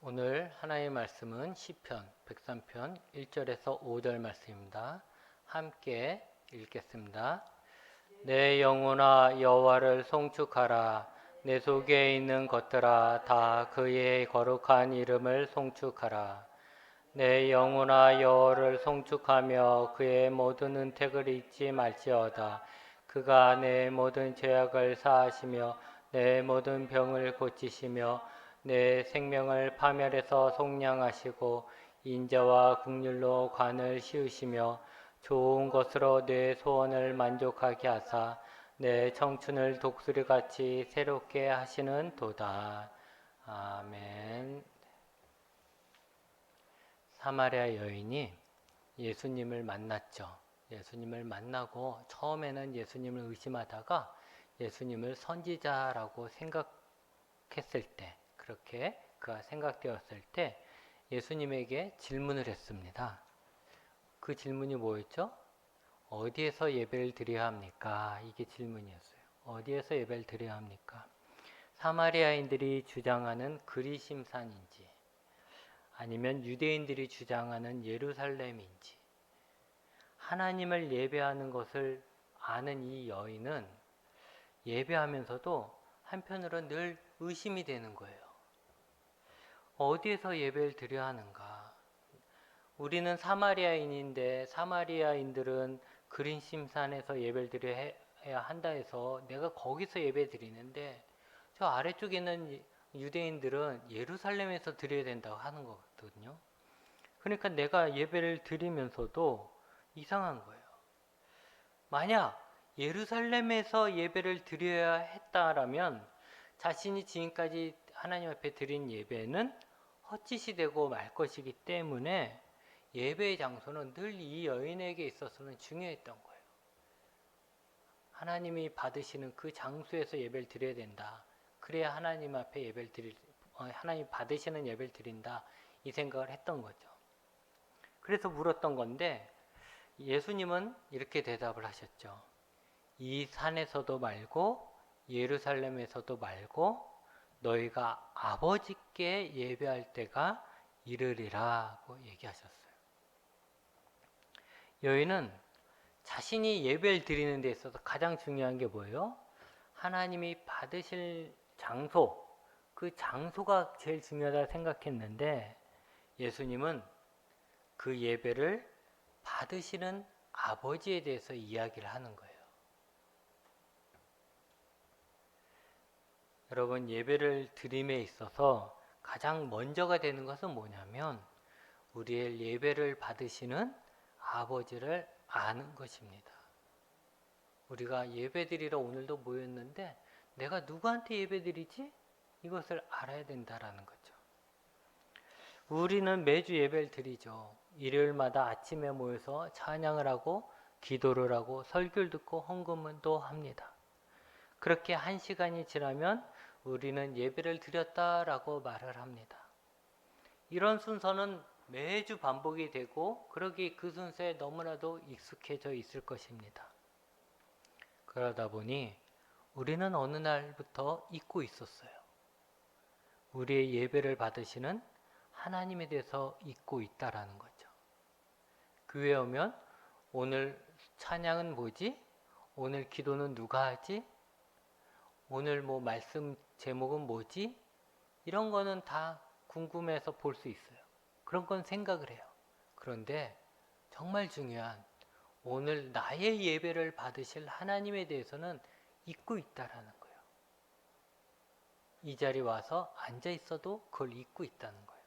오늘 하나님의 말씀은 시편 103편 1절에서 5절 말씀입니다. 함께 읽겠습니다. 내 영혼아 여호와를 송축하라. 내 속에 있는 것들아 다 그의 거룩한 이름을 송축하라. 내 영혼아 여호와를 송축하며 그의 모든 은택을 잊지 말지어다. 그가 내 모든 죄악을 사하시며 내 모든 병을 고치시며 내 생명을 파멸해서 속량하시고 인자와 긍휼로 관을 씌우시며 좋은 것으로 내 소원을 만족하게 하사 내 청춘을 독수리같이 새롭게 하시는 도다. 아멘. 사마리아 여인이 예수님을 만났죠. 예수님을 만나고 처음에는 예수님을 의심하다가 예수님을 선지자라고 생각했을 때, 그렇게 그가 생각되었을 때 예수님에게 질문을 했습니다. 그 질문이 뭐였죠? 어디에서 예배를 드려야 합니까? 이게 질문이었어요. 어디에서 예배를 드려야 합니까? 사마리아인들이 주장하는 그리심산인지 아니면 유대인들이 주장하는 예루살렘인지, 하나님을 예배하는 것을 아는 이 여인은 예배하면서도 한편으로 늘 의심이 되는 거예요. 어디에서 예배를 드려야 하는가? 우리는 사마리아인인데 사마리아인들은 그리심산에서 예배를 드려야 한다 해서 내가 거기서 예배 드리는데 저 아래쪽에 있는 유대인들은 예루살렘에서 드려야 된다고 하는 거거든요. 그러니까 내가 예배를 드리면서도 이상한 거예요. 만약 예루살렘에서 예배를 드려야 했다라면 자신이 지금까지 하나님 앞에 드린 예배는 헛짓이 되고 말 것이기 때문에 예배의 장소는 늘 이 여인에게 있어서는 중요했던 거예요. 하나님이 받으시는 그 장소에서 예배를 드려야 된다. 그래야 하나님 앞에 하나님 받으시는 예배를 드린다. 이 생각을 했던 거죠. 그래서 물었던 건데 예수님은 이렇게 대답을 하셨죠. 이 산에서도 말고 예루살렘에서도 말고 너희가 아버지께 예배할 때가 이르리라고 얘기하셨어요. 여인은 자신이 예배를 드리는 데 있어서 가장 중요한 게 뭐예요? 하나님이 받으실 장소, 그 장소가 제일 중요하다 생각했는데 예수님은 그 예배를 받으시는 아버지에 대해서 이야기를 하는 거예요. 여러분, 예배를 드림에 있어서 가장 먼저가 되는 것은 뭐냐면 우리의 예배를 받으시는 아버지를 아는 것입니다. 우리가 예배드리러 오늘도 모였는데 내가 누구한테 예배드리지? 이것을 알아야 된다라는 거죠. 우리는 매주 예배를 드리죠. 일요일마다 아침에 모여서 찬양을 하고 기도를 하고 설교를 듣고 헌금도 합니다. 그렇게 1시간이 지나면 우리는 예배를 드렸다라고 말을 합니다. 이런 순서는 매주 반복이 되고 그러기 그 순서에 너무나도 익숙해져 있을 것입니다. 그러다 보니 우리는 어느 날부터 잊고 있었어요. 우리의 예배를 받으시는 하나님에 대해서 잊고 있다라는 거죠. 교회에 오면 오늘 찬양은 뭐지? 오늘 기도는 누가 하지? 오늘 말씀 제목은 뭐지? 이런 거는 다 궁금해서 볼 수 있어요. 그런 건 생각을 해요. 그런데 정말 중요한 오늘 나의 예배를 받으실 하나님에 대해서는 잊고 있다라는 거예요. 이 자리에 와서 앉아 있어도 그걸 잊고 있다는 거예요.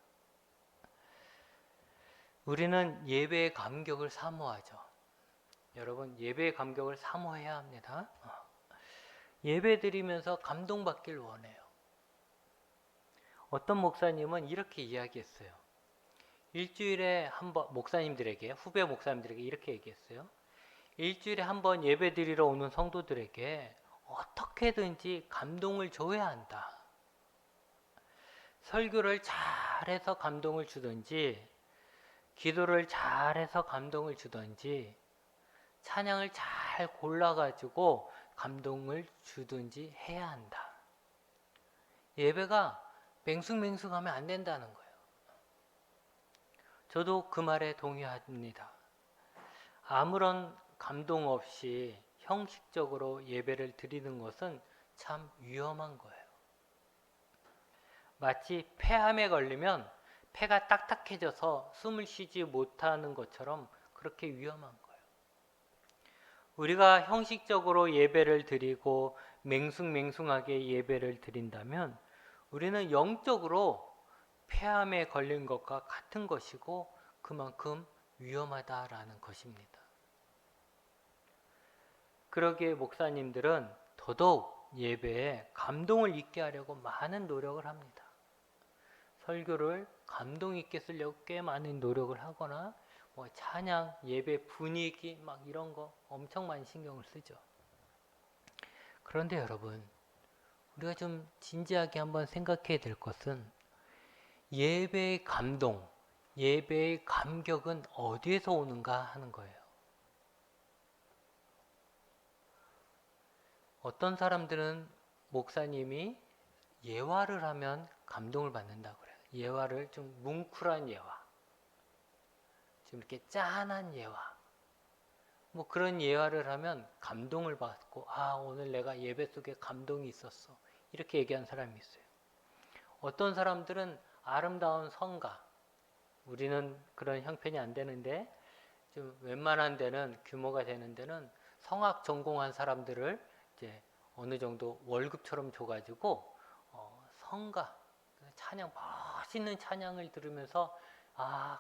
우리는 예배의 감격을 사모하죠. 여러분, 예배의 감격을 사모해야 합니다. 예배 드리면서 감동받길 원해요. 어떤 목사님은 이렇게 이야기했어요. 일주일에 한 번, 후배 목사님들에게 이렇게 얘기했어요. 일주일에 한 번 예배 드리러 오는 성도들에게 어떻게든지 감동을 줘야 한다. 설교를 잘해서 감동을 주든지, 기도를 잘해서 감동을 주든지, 찬양을 잘 골라가지고 감동을 주든지 해야 한다. 예배가 맹숭맹숭하면 안 된다는 거예요. 저도 그 말에 동의합니다. 아무런 감동 없이 형식적으로 예배를 드리는 것은 참 위험한 거예요. 마치 폐암에 걸리면 폐가 딱딱해져서 숨을 쉬지 못하는 것처럼 그렇게 위험한 거예요. 우리가 형식적으로 예배를 드리고 맹숭맹숭하게 예배를 드린다면 우리는 영적으로 폐암에 걸린 것과 같은 것이고 그만큼 위험하다라는 것입니다. 그러기에 목사님들은 더더욱 예배에 감동을 있게 하려고 많은 노력을 합니다. 설교를 감동 있게 쓰려고 꽤 많은 노력을 하거나 찬양, 예배 분위기 막 이런 거 엄청 많이 신경을 쓰죠. 그런데 여러분, 우리가 좀 진지하게 한번 생각해야 될 것은 예배의 감동, 예배의 감격은 어디에서 오는가 하는 거예요. 어떤 사람들은 목사님이 예화를 하면 감동을 받는다고 그래요. 예화를 좀 뭉클한 예화, 좀 이렇게 짠한 예화, 그런 예화를 하면 감동을 받고 오늘 내가 예배 속에 감동이 있었어 이렇게 얘기하는 사람이 있어요. 어떤 사람들은 아름다운 성가, 우리는 그런 형편이 안 되는데 좀 웬만한 데는 규모가 되는 데는 성악 전공한 사람들을 이제 어느 정도 월급처럼 줘가지고 성가, 찬양, 멋있는 찬양을 들으면서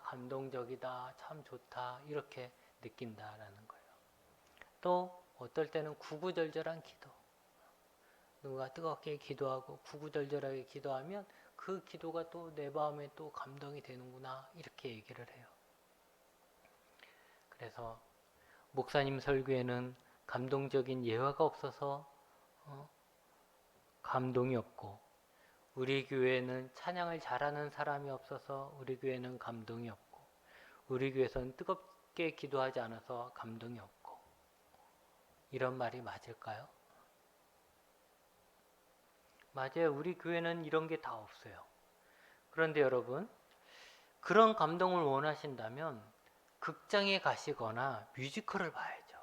감동적이다, 참 좋다 이렇게 느낀다라는 거예요. 또 어떨 때는 구구절절한 기도, 누가 뜨겁게 기도하고 구구절절하게 기도하면 그 기도가 또 내 마음에 또 감동이 되는구나 이렇게 얘기를 해요. 그래서 목사님 설교에는 감동적인 예화가 없어서 감동이 없고, 우리 교회는 찬양을 잘하는 사람이 없어서 우리 교회는 감동이 없고, 우리 교회에서는 뜨겁게 기도하지 않아서 감동이 없고, 이런 말이 맞을까요? 맞아요. 우리 교회는 이런 게 다 없어요. 그런데 여러분, 그런 감동을 원하신다면 극장에 가시거나 뮤지컬을 봐야죠.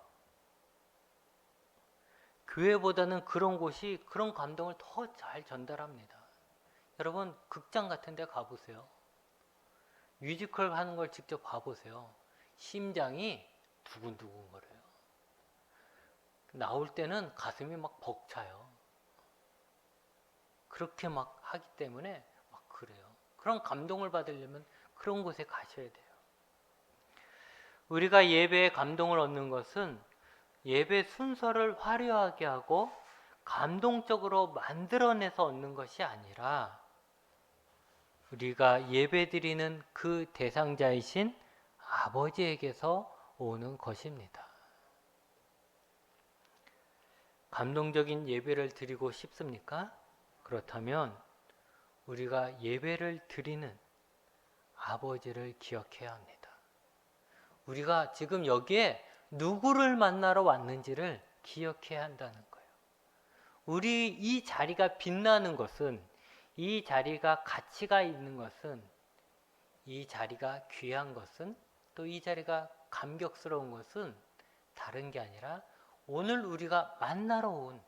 교회보다는 그런 곳이 그런 감동을 더 잘 전달합니다. 여러분, 극장 같은 데 가보세요. 뮤지컬 하는 걸 직접 봐보세요. 심장이 두근두근 거려요. 나올 때는 가슴이 막 벅차요. 그렇게 막 하기 때문에 막 그래요. 그런 감동을 받으려면 그런 곳에 가셔야 돼요. 우리가 예배에 감동을 얻는 것은 예배 순서를 화려하게 하고 감동적으로 만들어내서 얻는 것이 아니라 우리가 예배드리는 그 대상자이신 아버지에게서 오는 것입니다. 감동적인 예배를 드리고 싶습니까? 그렇다면 우리가 예배를 드리는 아버지를 기억해야 합니다. 우리가 지금 여기에 누구를 만나러 왔는지를 기억해야 한다는 거예요. 우리 이 자리가 빛나는 것은, 이 자리가 가치가 있는 것은, 이 자리가 귀한 것은, 또 이 자리가 감격스러운 것은 다른 게 아니라 오늘 우리가 만나러 온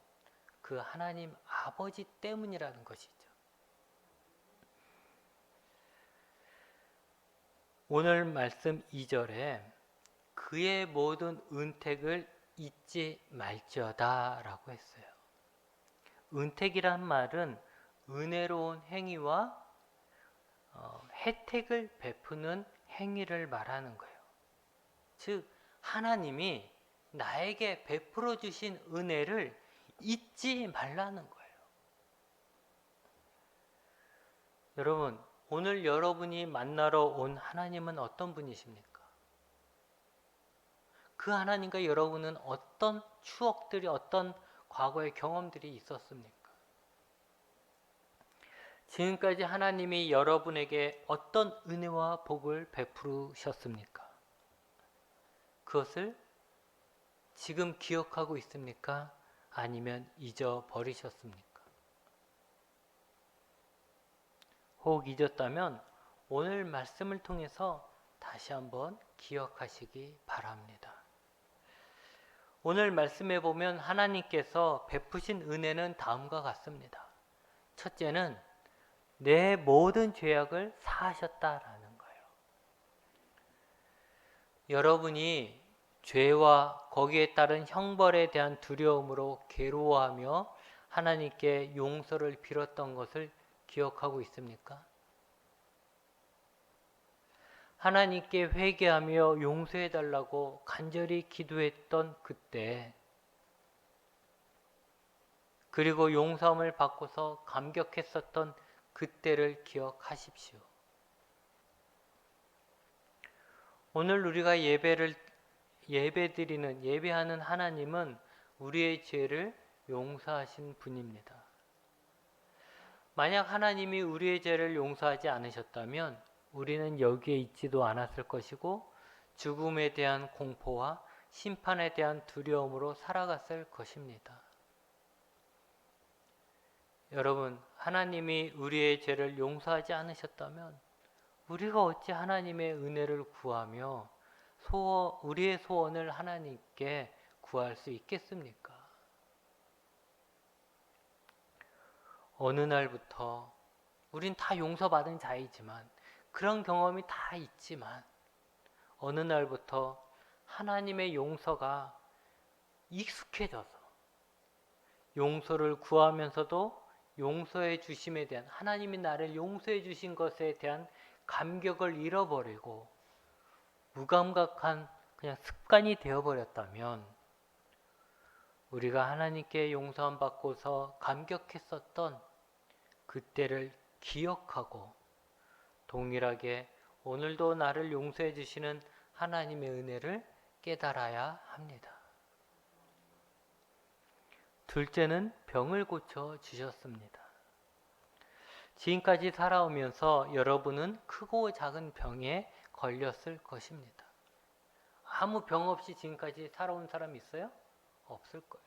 그 하나님 아버지 때문이라는 것이죠. 오늘 말씀 2절에 그의 모든 은택을 잊지 말지어다 라고 했어요. 은택이란 말은 은혜로운 행위와 혜택을 베푸는 행위를 말하는 거예요. 즉 하나님이 나에게 베풀어 주신 은혜를 잊지 말라는 거예요. 여러분, 오늘 여러분이 만나러 온 하나님은 어떤 분이십니까? 그 하나님과 여러분은 어떤 추억들이, 어떤 과거의 경험들이 있었습니까? 지금까지 하나님이 여러분에게 어떤 은혜와 복을 베푸셨습니까? 그것을 지금 기억하고 있습니까? 아니면 잊어버리셨습니까? 혹 잊었다면 오늘 말씀을 통해서 다시 한번 기억하시기 바랍니다. 오늘 말씀해 보면 하나님께서 베푸신 은혜는 다음과 같습니다. 첫째는 내 모든 죄악을 사하셨다라는 거예요. 여러분이 죄와 거기에 따른 형벌에 대한 두려움으로 괴로워하며 하나님께 용서를 빌었던 것을 기억하고 있습니까? 하나님께 회개하며 용서해달라고 간절히 기도했던 그때, 그리고 용서함을 받고서 감격했었던 그때를 기억하십시오. 오늘 우리가 예배하는 하나님은 우리의 죄를 용서하신 분입니다. 만약 하나님이 우리의 죄를 용서하지 않으셨다면 우리는 여기에 있지도 않았을 것이고 죽음에 대한 공포와 심판에 대한 두려움으로 살아갔을 것입니다. 여러분, 하나님이 우리의 죄를 용서하지 않으셨다면 우리가 어찌 하나님의 은혜를 구하며 우리의 소원을 하나님께 구할 수 있겠습니까? 어느 날부터 우린 다 용서받은 자이지만, 그런 경험이 다 있지만, 어느 날부터 하나님의 용서가 익숙해져서 용서를 구하면서도 용서해 주심에 대한, 하나님이 나를 용서해 주신 것에 대한 감격을 잃어버리고 무감각한 그냥 습관이 되어버렸다면, 우리가 하나님께 용서함 받고서 감격했었던 그때를 기억하고 동일하게 오늘도 나를 용서해 주시는 하나님의 은혜를 깨달아야 합니다. 둘째는 병을 고쳐 주셨습니다. 지금까지 살아오면서 여러분은 크고 작은 병에 걸렸을 것입니다. 아무 병 없이 지금까지 살아온 사람 있어요? 없을 거예요.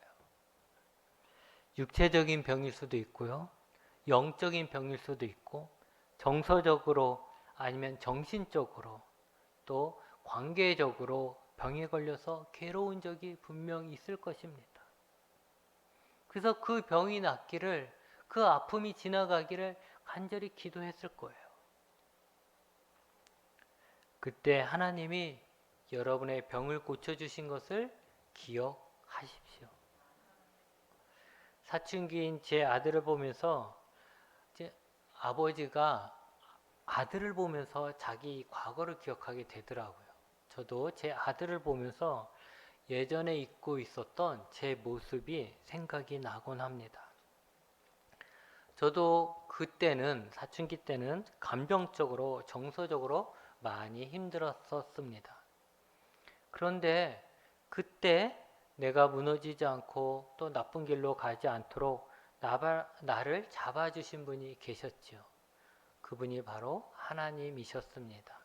육체적인 병일 수도 있고요. 영적인 병일 수도 있고, 정서적으로 아니면 정신적으로, 또 관계적으로 병에 걸려서 괴로운 적이 분명히 있을 것입니다. 그래서 그 병이 낫기를, 그 아픔이 지나가기를 간절히 기도했을 거예요. 그때 하나님이 여러분의 병을 고쳐주신 것을 기억하십시오. 사춘기인 제 아들을 보면서 아버지가 아들을 보면서 자기 과거를 기억하게 되더라고요. 저도 제 아들을 보면서 예전에 잊고 있었던 제 모습이 생각이 나곤 합니다. 저도 그때는, 사춘기 때는 감정적으로, 정서적으로 많이 힘들었었습니다. 그런데 그때 내가 무너지지 않고 또 나쁜 길로 가지 않도록 나를 잡아주신 분이 계셨지요. 그분이 바로 하나님이셨습니다.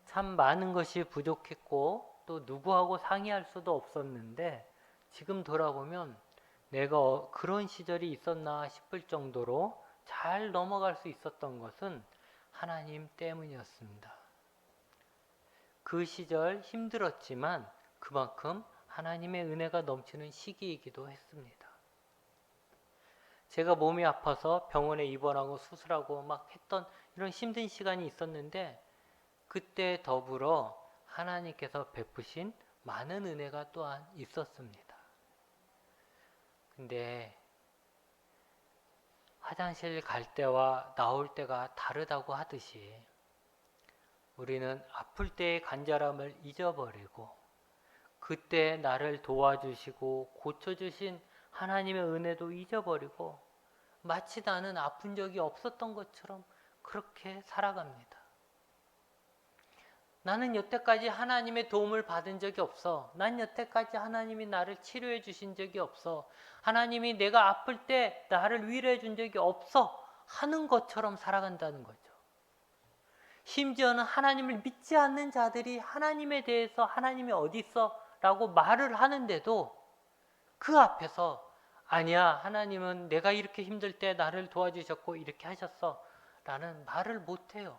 참 많은 것이 부족했고 또 누구하고 상의할 수도 없었는데, 지금 돌아보면 내가 그런 시절이 있었나 싶을 정도로 잘 넘어갈 수 있었던 것은 하나님 때문이었습니다. 그 시절 힘들었지만 그만큼 하나님의 은혜가 넘치는 시기이기도 했습니다. 제가 몸이 아파서 병원에 입원하고 수술하고 막 했던 이런 힘든 시간이 있었는데, 그때 더불어 하나님께서 베푸신 많은 은혜가 또한 있었습니다. 근데 화장실 갈 때와 나올 때가 다르다고 하듯이, 우리는 아플 때의 간절함을 잊어버리고 그때 나를 도와주시고 고쳐주신 하나님의 은혜도 잊어버리고 마치 나는 아픈 적이 없었던 것처럼 그렇게 살아갑니다. 나는 여태까지 하나님의 도움을 받은 적이 없어. 난 여태까지 하나님이 나를 치료해 주신 적이 없어. 하나님이 내가 아플 때 나를 위로해 준 적이 없어 하는 것처럼 살아간다는 거죠. 심지어는 하나님을 믿지 않는 자들이 하나님에 대해서 하나님이 어디 있어? 라고 말을 하는데도 그 앞에서 아니야, 하나님은 내가 이렇게 힘들 때 나를 도와주셨고 이렇게 하셨어 라는 말을 못해요.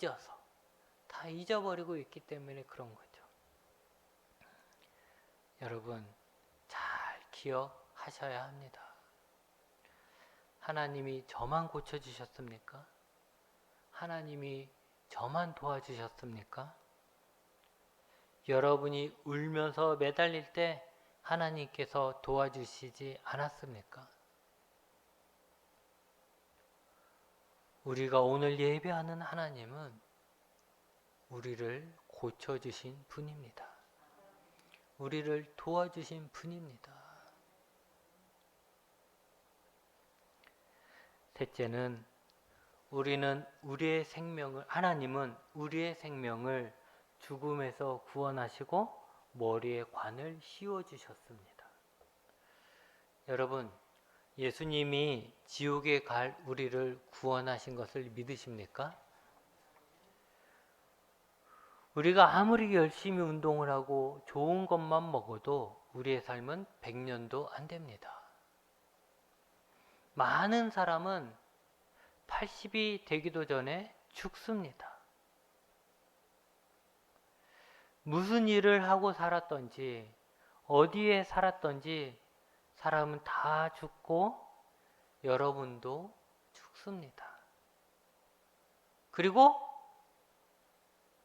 잊어서 다 잊어버리고 있기 때문에 그런 거죠. 여러분 잘 기억하셔야 합니다. 하나님이 저만 고쳐주셨습니까? 하나님이 저만 도와주셨습니까? 여러분이 울면서 매달릴 때 하나님께서 도와주시지 않았습니까? 우리가 오늘 예배하는 하나님은 우리를 고쳐주신 분입니다. 우리를 도와주신 분입니다. 셋째는 하나님은 우리의 생명을 죽음에서 구원하시고 머리에 관을 씌워주셨습니다. 여러분, 예수님이 지옥에 갈 우리를 구원하신 것을 믿으십니까? 우리가 아무리 열심히 운동을 하고 좋은 것만 먹어도 우리의 삶은 100년도 안 됩니다. 많은 사람은 80이 되기도 전에 죽습니다. 무슨 일을 하고 살았던지 어디에 살았던지 사람은 다 죽고 여러분도 죽습니다. 그리고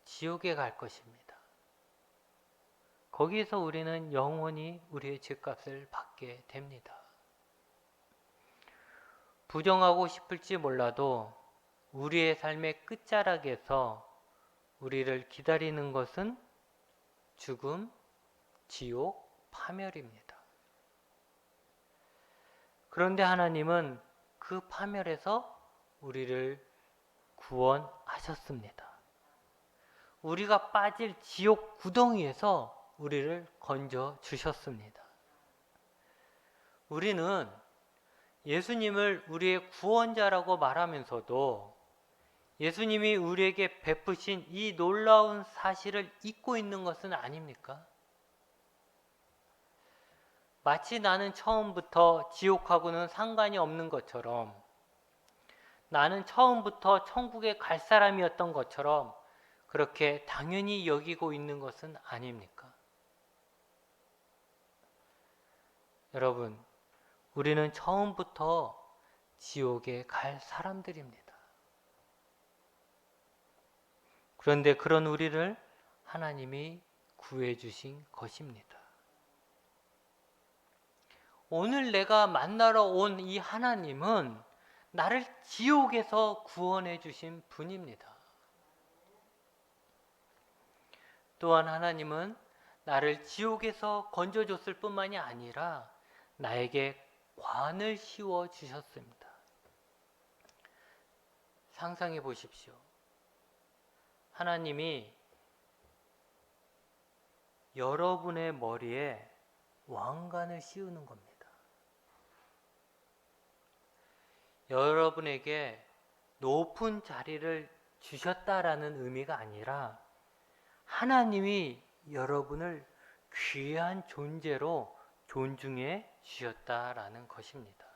지옥에 갈 것입니다. 거기에서 우리는 영원히 우리의 죄값을 받게 됩니다. 부정하고 싶을지 몰라도 우리의 삶의 끝자락에서 우리를 기다리는 것은 죽음, 지옥, 파멸입니다. 그런데 하나님은 그 파멸에서 우리를 구원하셨습니다. 우리가 빠질 지옥 구덩이에서 우리를 건져 주셨습니다. 우리는 예수님을 우리의 구원자라고 말하면서도 예수님이 우리에게 베푸신 이 놀라운 사실을 잊고 있는 것은 아닙니까? 마치 나는 처음부터 지옥하고는 상관이 없는 것처럼, 나는 처음부터 천국에 갈 사람이었던 것처럼 그렇게 당연히 여기고 있는 것은 아닙니까? 여러분, 우리는 처음부터 지옥에 갈 사람들입니다. 그런데 그런 우리를 하나님이 구해주신 것입니다. 오늘 내가 만나러 온 이 하나님은 나를 지옥에서 구원해 주신 분입니다. 또한 하나님은 나를 지옥에서 건져줬을 뿐만이 아니라 나에게 관을 씌워 주셨습니다. 상상해 보십시오. 하나님이 여러분의 머리에 왕관을 씌우는 겁니다. 여러분에게 높은 자리를 주셨다라는 의미가 아니라 하나님이 여러분을 귀한 존재로 존중해 주셨다라는 것입니다.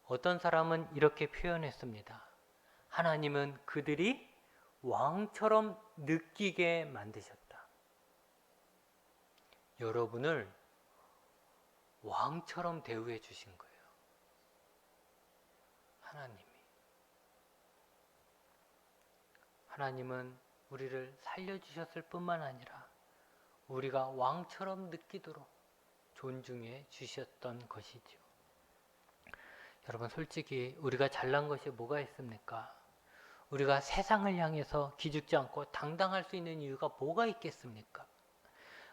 어떤 사람은 이렇게 표현했습니다. 하나님은 그들이 왕처럼 느끼게 만드셨다. 여러분을 왕처럼 대우해 주신 거예요. 하나님은 우리를 살려주셨을 뿐만 아니라 우리가 왕처럼 느끼도록 존중해 주셨던 것이죠. 여러분, 솔직히 우리가 잘난 것이 뭐가 있습니까? 우리가 세상을 향해서 기죽지 않고 당당할 수 있는 이유가 뭐가 있겠습니까?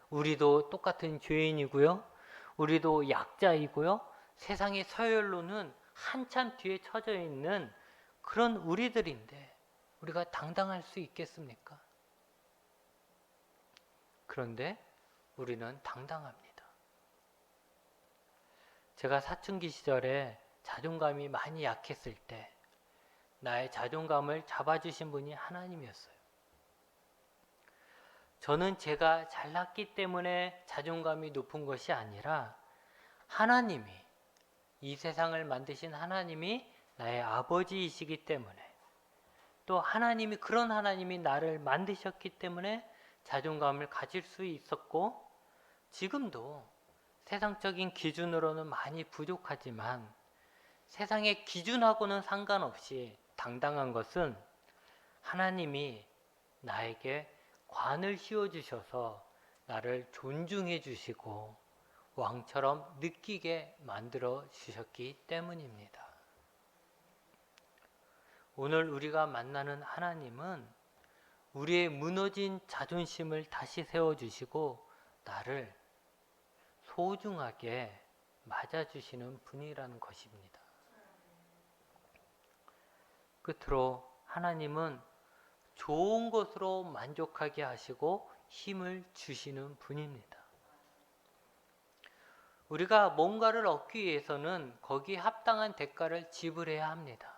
우리도 똑같은 죄인이고요. 우리도 약자이고요. 세상의 서열로는 한참 뒤에 처져 있는 그런 우리들인데 우리가 당당할 수 있겠습니까? 그런데 우리는 당당합니다. 제가 사춘기 시절에 자존감이 많이 약했을 때 나의 자존감을 잡아주신 분이 하나님이었어요. 저는 제가 잘났기 때문에 자존감이 높은 것이 아니라 하나님이, 이 세상을 만드신 하나님이 나의 아버지이시기 때문에 또 하나님이 그런 하나님이 나를 만드셨기 때문에 자존감을 가질 수 있었고 지금도 세상적인 기준으로는 많이 부족하지만 세상의 기준하고는 상관없이 당당한 것은 하나님이 나에게 관을 씌워주셔서 나를 존중해 주시고 왕처럼 느끼게 만들어 주셨기 때문입니다. 오늘 우리가 만나는 하나님은 우리의 무너진 자존심을 다시 세워주시고 나를 소중하게 맞아주시는 분이라는 것입니다. 끝으로 하나님은 좋은 것으로 만족하게 하시고 힘을 주시는 분입니다. 우리가 뭔가를 얻기 위해서는 거기에 합당한 대가를 지불해야 합니다.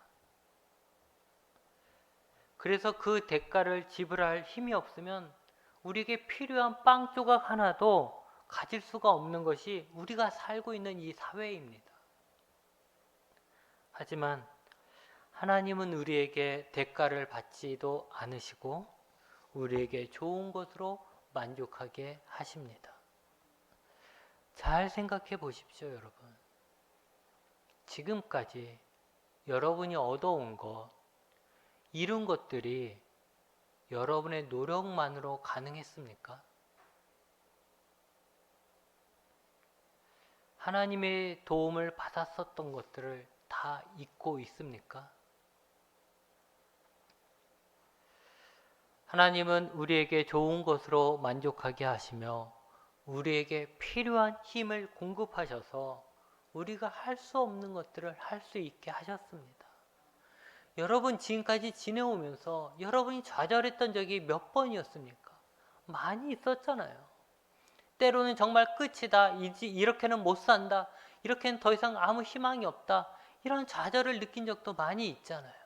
그래서 그 대가를 지불할 힘이 없으면 우리에게 필요한 빵 조각 하나도 가질 수가 없는 것이 우리가 살고 있는 이 사회입니다. 하지만 하나님은 우리에게 대가를 받지도 않으시고 우리에게 좋은 것으로 만족하게 하십니다. 잘 생각해 보십시오, 여러분. 지금까지 여러분이 얻어온 것, 이룬 것들이 여러분의 노력만으로 가능했습니까? 하나님의 도움을 받았었던 것들을 다 잊고 있습니까? 하나님은 우리에게 좋은 것으로 만족하게 하시며 우리에게 필요한 힘을 공급하셔서 우리가 할 수 없는 것들을 할 수 있게 하셨습니다. 여러분 지금까지 지내오면서 여러분이 좌절했던 적이 몇 번이었습니까? 많이 있었잖아요. 때로는 정말 끝이다. 이렇게는 못 산다. 이렇게는 더 이상 아무 희망이 없다. 이런 좌절을 느낀 적도 많이 있잖아요.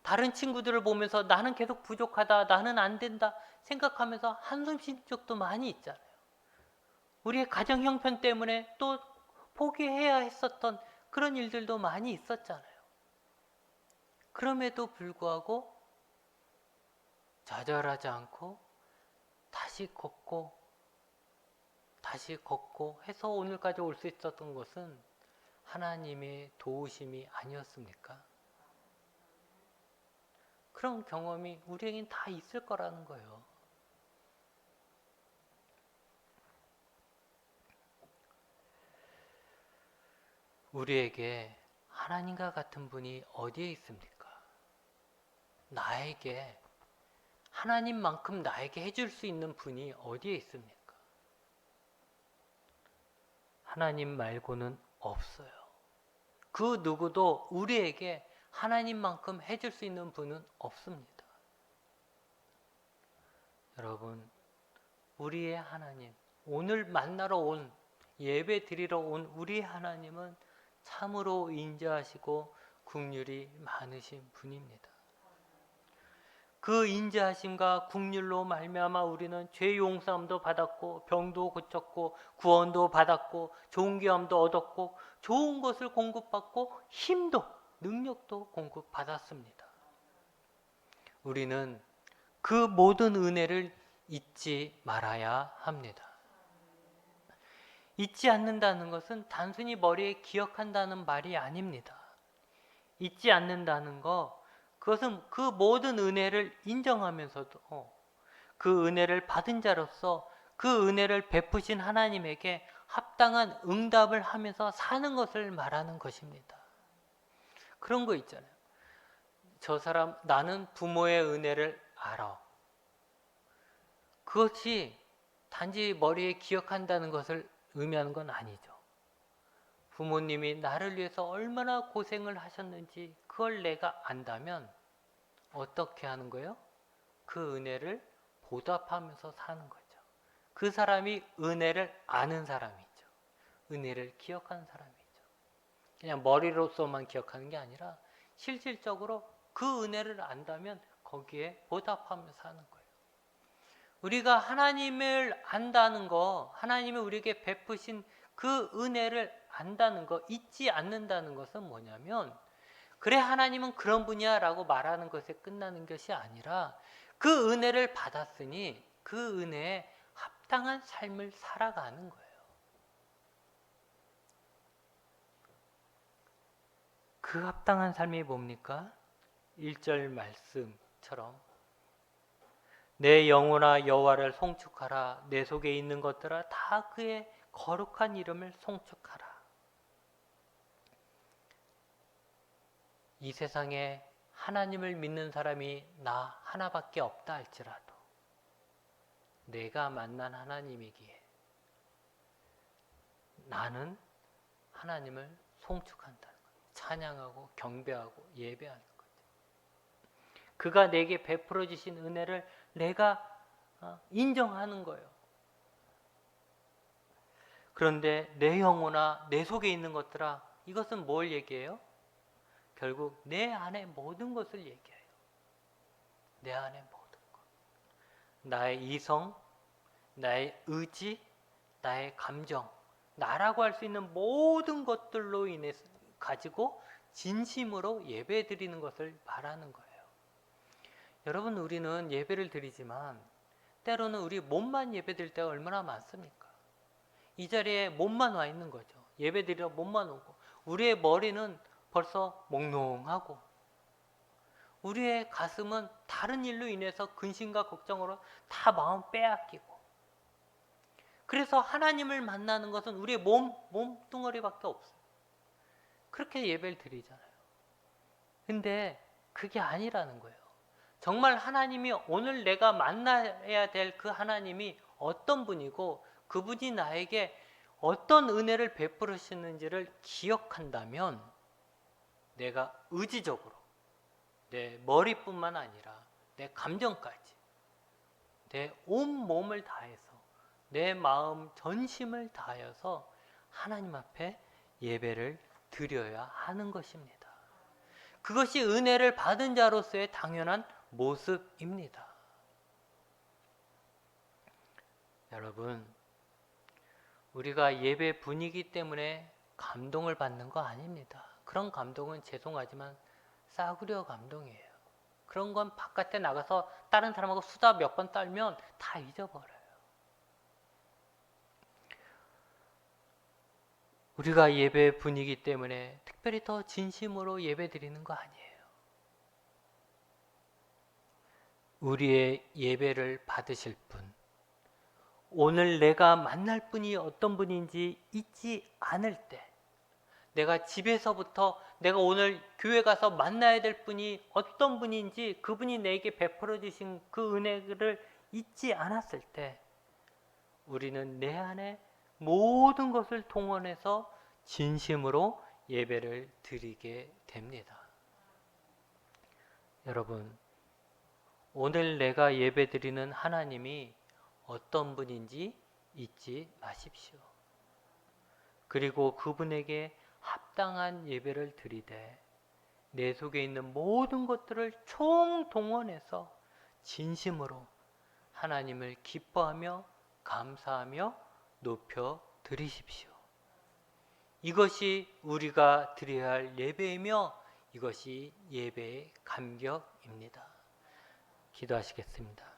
다른 친구들을 보면서 나는 계속 부족하다. 나는 안 된다. 생각하면서 한숨 쉰 적도 많이 있잖아요. 우리의 가정 형편 때문에 또 포기해야 했었던 그런 일들도 많이 있었잖아요. 그럼에도 불구하고 좌절하지 않고 다시 걷고 해서 오늘까지 올 수 있었던 것은 하나님의 도우심이 아니었습니까? 그런 경험이 우리에겐 다 있을 거라는 거예요. 우리에게 하나님과 같은 분이 어디에 있습니까? 나에게 하나님만큼 나에게 해줄 수 있는 분이 어디에 있습니까? 하나님 말고는 없어요. 그 누구도 우리에게 하나님만큼 해줄 수 있는 분은 없습니다. 여러분, 우리의 하나님, 오늘 만나러 온, 예배 드리러 온 우리의 하나님은 참으로 인자하시고 긍휼이 많으신 분입니다. 그 인자하심과 긍휼로 말미암아 우리는 죄 용서함도 받았고 병도 고쳤고 구원도 받았고 존귀함도 얻었고 좋은 것을 공급받고 힘도 능력도 공급받았습니다. 우리는 그 모든 은혜를 잊지 말아야 합니다. 잊지 않는다는 것은 단순히 머리에 기억한다는 말이 아닙니다. 잊지 않는다는 것, 그것은 그 모든 은혜를 인정하면서도 그 은혜를 받은 자로서 그 은혜를 베푸신 하나님에게 합당한 응답을 하면서 사는 것을 말하는 것입니다. 그런 거 있잖아요. 저 사람, 나는 부모의 은혜를 알아. 그것이 단지 머리에 기억한다는 것을 의미하는 건 아니죠. 부모님이 나를 위해서 얼마나 고생을 하셨는지 그걸 내가 안다면 어떻게 하는 거예요? 그 은혜를 보답하면서 사는 거죠. 그 사람이 은혜를 아는 사람이죠. 은혜를 기억하는 사람이죠. 그냥 머리로서만 기억하는 게 아니라 실질적으로 그 은혜를 안다면 거기에 보답하면서 사는 거예요. 우리가 하나님을 안다는 거, 하나님이 우리에게 베푸신 그 은혜를 안다는 거, 잊지 않는다는 것은 뭐냐면 그래 하나님은 그런 분이야 라고 말하는 것에 끝나는 것이 아니라 그 은혜를 받았으니 그 은혜에 합당한 삶을 살아가는 거예요. 그 합당한 삶이 뭡니까? 1절 말씀처럼 내 영혼아 여호와를 송축하라. 내 속에 있는 것들아 다 그의 거룩한 이름을 송축하라. 이 세상에 하나님을 믿는 사람이 나 하나밖에 없다 할지라도 내가 만난 하나님이기에 나는 하나님을 송축한다는 거예요. 찬양하고 경배하고 예배하는 거죠. 그가 내게 베풀어 주신 은혜를 내가 인정하는 거예요. 그런데 내 영혼아 내 속에 있는 것들아, 이것은 뭘 얘기해요? 결국 내 안에 모든 것을 얘기해요. 내 안에 모든 것. 나의 이성, 나의 의지, 나의 감정, 나라고 할 수 있는 모든 것들로 인해서 가지고 진심으로 예배 드리는 것을 말하는 거예요. 여러분, 우리는 예배를 드리지만 때로는 우리 몸만 예배 드릴 때가 얼마나 많습니까? 이 자리에 몸만 와 있는 거죠. 예배 드리러 몸만 오고 우리의 머리는 벌써 몽롱하고 우리의 가슴은 다른 일로 인해서 근심과 걱정으로 다 마음 빼앗기고, 그래서 하나님을 만나는 것은 우리의 몸뚱어리밖에 없어요. 그렇게 예배를 드리잖아요. 근데 그게 아니라는 거예요. 정말 하나님이 오늘 내가 만나야 될 그 하나님이 어떤 분이고 그분이 나에게 어떤 은혜를 베풀으시는지를 기억한다면 내가 의지적으로 내 머리뿐만 아니라 내 감정까지 내 온몸을 다해서 내 마음 전심을 다하여서 하나님 앞에 예배를 드려야 하는 것입니다. 그것이 은혜를 받은 자로서의 당연한 모습입니다. 여러분, 우리가 예배 분위기 때문에 감동을 받는 거 아닙니다. 그런 감동은 죄송하지만 싸구려 감동이에요. 그런 건 바깥에 나가서 다른 사람하고 수다 몇 번 떨면 다 잊어버려요. 우리가 예배 분위기 때문에 특별히 더 진심으로 예배 드리는 거 아니에요. 우리의 예배를 받으실 분, 오늘 내가 만날 분이 어떤 분인지 잊지 않을 때, 내가 집에서부터 내가 오늘 교회 가서 만나야 될 분이 어떤 분인지 그분이 내게 베풀어 주신 그 은혜를 잊지 않았을 때 우리는 내 안에 모든 것을 동원해서 진심으로 예배를 드리게 됩니다. 여러분, 오늘 내가 예배 드리는 하나님이 어떤 분인지 잊지 마십시오. 그리고 그분에게 합당한 예배를 드리되 내 속에 있는 모든 것들을 총동원해서 진심으로 하나님을 기뻐하며 감사하며 높여 드리십시오. 이것이 우리가 드려야 할 예배이며 이것이 예배의 감격입니다. 기도하시겠습니다.